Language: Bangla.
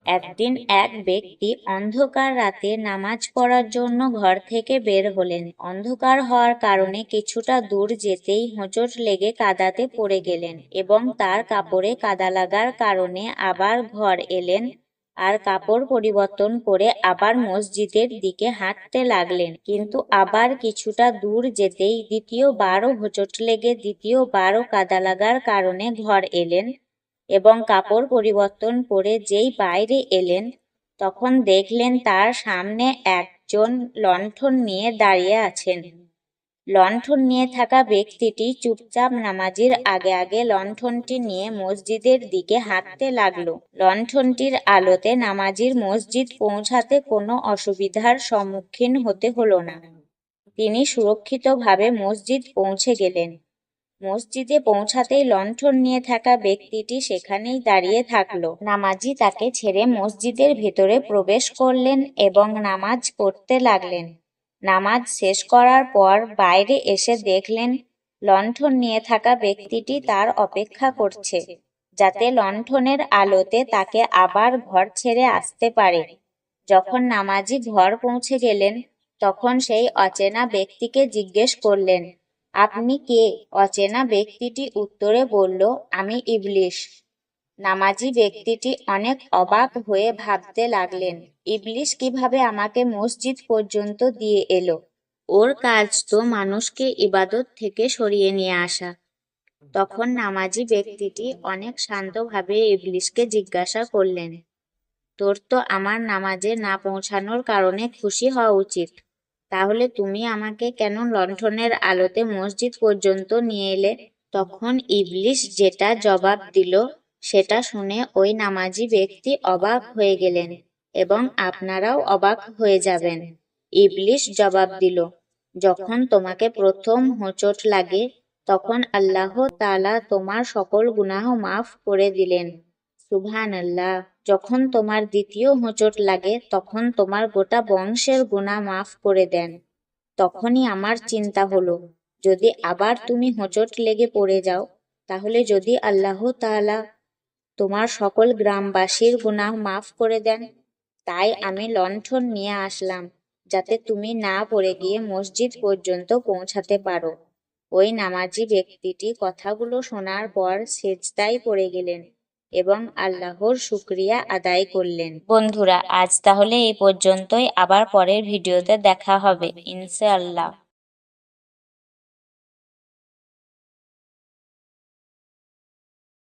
একদিন এক ব্যক্তি অন্ধকার রাতে নামাজ পড়ার জন্য ঘর থেকে বের হলেন। অন্ধকার হওয়ার কারণে কিছুটা দূর যেতেই হোঁচট লেগে কাদাতে পড়ে গেলেন এবং তার কাপড়ে কাদা লাগার কারণে আবার ঘর এলেন আর কাপড় পরিবর্তন করে আবার মসজিদের দিকে হাঁটতে লাগলেন। কিন্তু আবার কিছুটা দূর যেতেই দ্বিতীয়বারও হোঁচট লেগে দ্বিতীয়বারও কাদা লাগার কারণে ঘর এলেন এবং কাপড় পরিবর্তন করে যেই বাইরে এলেন তখন দেখলেন তার সামনে একজন লণ্ঠন নিয়ে দাঁড়িয়ে আছেন। লণ্ঠন নিয়ে থাকা ব্যক্তিটি চুপচাপ নামাজির আগে আগে লণ্ঠনটি নিয়ে মসজিদের দিকে হাঁটতে লাগলো। লণ্ঠনটির আলোতে নামাজির মসজিদ পৌঁছাতে কোনো অসুবিধার সম্মুখীন হতে হলো না। তিনি সুরক্ষিতভাবে মসজিদ পৌঁছে গেলেন। মসজিদে পৌঁছাতেই লণ্ঠন নিয়ে থাকা ব্যক্তিটি সেখানেই দাঁড়িয়ে থাকলো। নামাজি তাকে ছেড়ে মসজিদের ভেতরে প্রবেশ করলেন এবং নামাজ পড়তে লাগলেন। নামাজ শেষ করার পর বাইরে এসে দেখলেন লণ্ঠন নিয়ে থাকা ব্যক্তিটি তার অপেক্ষা করছে, যাতে লণ্ঠনের আলোতে তাকে আবার ঘর ছেড়ে আসতে পারে। যখন নামাজি ঘর পৌঁছে গেলেন তখন সেই অচেনা ব্যক্তিকে জিজ্ঞেস করলেন, আপনি কে? অচেনা ব্যক্তিটি উত্তরে বলল, আমি ইবলিশ। নামাজি ব্যক্তিটি অনেক অবাক হয়ে ভাবতে লাগলেন, ইবলিশ কিভাবে আমাকে মসজিদ পর্যন্ত দিয়ে এলো? ওর কাজ তো মানুষকে ইবাদত থেকে সরিয়ে নিয়ে আসা। তখন নামাজি ব্যক্তিটি অনেক শান্তভাবে ইবলিশকে জিজ্ঞাসা করলেন, তোর তো আমার নামাজে না পৌঁছানোর কারণে খুশি হওয়া উচিত, তাহলে তুমি আমাকে কেন লণ্ঠনের আলোতে মসজিদ পর্যন্ত নিয়ে এলে? তখন ইবলিশ যেটা জবাব দিল সেটা শুনে ওই নামাজি ব্যক্তি অবাক হয়ে গেলেন এবং আপনারাও অবাক হয়ে যাবেন। ইবলিশ জবাব দিল, যখন তোমাকে প্রথম হোঁচট লাগে তখন আল্লাহ তাআলা তোমার সকল গুনাহ মাফ করে দিলেন, সুবহানাল্লাহ। যখন তোমার দ্বিতীয় হোঁচট লাগে তখন তোমার গোটা বংশের গুনাহ মাফ করে দেন। তখনই আমার চিন্তা হলো, যদি আবার তুমি হোঁচট লেগে পড়ে যাও, তাহলে যদি আল্লাহ তাআলা তোমার সকল গ্রামবাসীর গুনাহ মাফ করে দেন। তাই আমি লণ্ঠন নিয়ে আসলাম, যাতে তুমি না পড়ে গিয়ে মসজিদ পর্যন্ত পৌঁছাতে পারো। ওই নামাজি ব্যক্তিটি কথাগুলো শোনার পর সেজদায় পড়ে গেলেন এবং আল্লাহর শুকরিয়া আদায় করলেন। বন্ধুরা, আজ তাহলে এই পর্যন্তই। আবার পরের ভিডিওতে দেখা হবে ইনশাআল্লাহ।